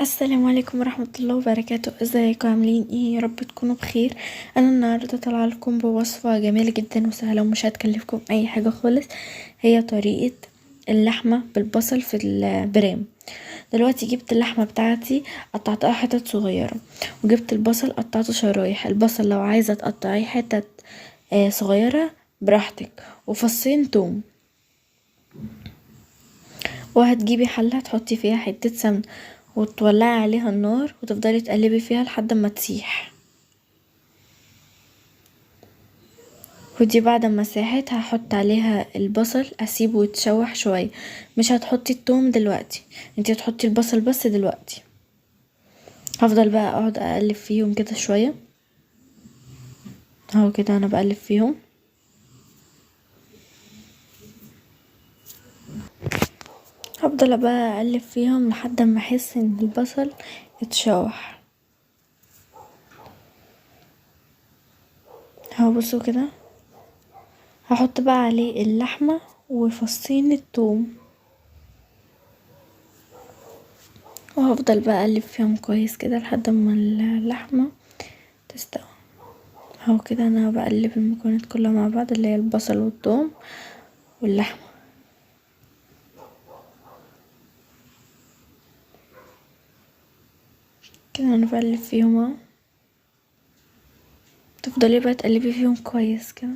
السلام عليكم ورحمة الله وبركاته. ازيكم عاملين ايه؟ يا رب تكونوا بخير. انا النهاردة طالعه لكم بوصفة جميلة جدا وسهلة ومش هتكلفكم اي حاجة خالص. هي طريقة اللحمة بالبصل في البرام. دلوقتي جبت اللحمة بتاعتي قطعتها حتت صغيرة، وجبت البصل قطعته شرايح. البصل لو عايزة تقطعيه حتت صغيرة براحتك، وفصين توم. وهتجيبي حلة تحطي فيها حتة سمنة وتولعي عليها النار وتفضلي تقلبي فيها لحد ما تسيح. ودي بعد ما ساحت هحط عليها البصل اسيبه يتشوح شوية. مش هتحطي التوم دلوقتي، انتي هتحطي البصل بس دلوقتي. هفضل بقى اقعد اقلب فيهم كده شوية اهو كده، انا بقلب فيهم. هفضل بقى اقلب فيهم لحد ما احس ان البصل اتشوح اهو. بصوا كده، هحط بقى عليه اللحمة وفصين الثوم، وهفضل بقى اقلب فيهم كويس كده لحد ما اللحمة تستوي اهو كده. انا بقلب المكونات كلها مع بعض اللي هي البصل والثوم واللحمة كده. انا بقلب فيهم اهو، تفضلي بقى تقلبي فيهم كويس كده.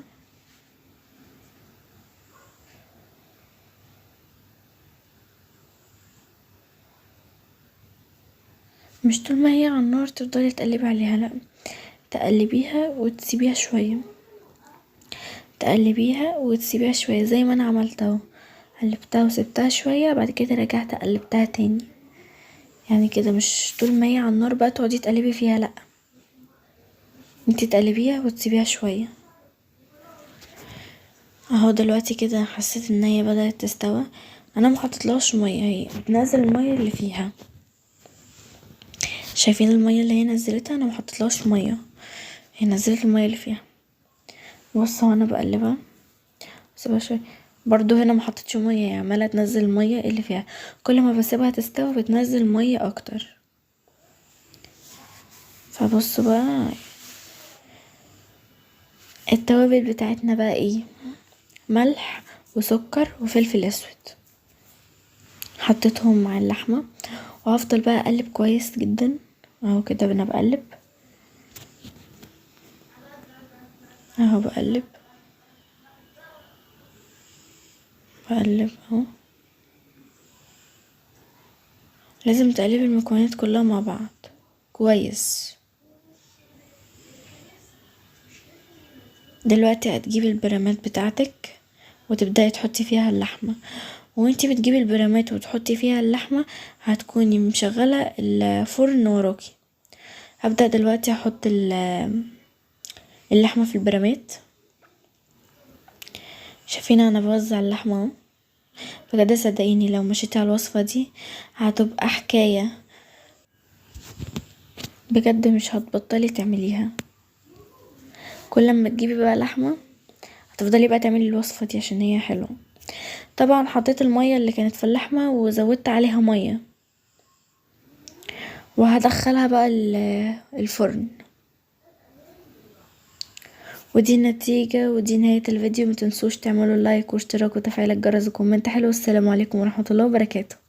مش طول ما هي على النار تفضلي تقلبي عليها، لا، تقلبيها وتسيبيها شوية، تقلبيها وتسيبيها شوية زي ما انا عملت اهو. قلبتها وسبتها شوية، بعد كده رجعت قلبتها تاني. يعني كده مش طول ما هي على النار بقى تقعدي تقلبي فيها، لا، انتي تقلبيها وتسيبيها شوية اهو. دلوقتي كده حسيت ان هي بدأت تستوى. انا محطتلهاش مية، هي بتنزل المية اللي فيها. شايفين المية اللي هي نزلتها؟ انا محطتلهاش مية، هي نزلت المية اللي فيها. بصوا وانا بقلبها سيبها شوية برضو، هنا محطتش مية، هي عمالة تنزل المية اللي فيها. كل ما بسيبها تستوي بتنزل مية اكتر. فبصوا بقى التوابل بتاعتنا بقى ايه: ملح وسكر وفلفل اسود. حطيتهم مع اللحمة، وهفضل بقى اقلب كويس جدا اهو كده. انا بقلب اهو، بقلب اهو. لازم تقلبي المكونات كلها مع بعض كويس. دلوقتي هتجيبي البرامات بتاعتك وتبدأي تحطي فيها اللحمة. وانتي بتجيبي البرامات وتحطي فيها اللحمة هتكوني مشغلة الفرن وراكي. هبدأ دلوقتي احط اللحمة في البرامات. شايفين انا بوزع اللحمة اهو. بجد صدقيني لو مشيتي على الوصفة دي هتبقى حكاية، بجد مش هتبطلي تعمليها. كل ما تجيبي بقى لحمة هتفضلي بقى تعملي الوصفة دي عشان هي حلوة. طبعا حطيت المية اللي كانت في اللحمة وزودت عليها مية، وهدخلها بقى الفرن. ودي النتيجة ودي نهاية الفيديو. متنسوش تعملوا لايك واشتراك وتفعيل الجرس وكومنت حلو. والسلام عليكم ورحمة الله وبركاته.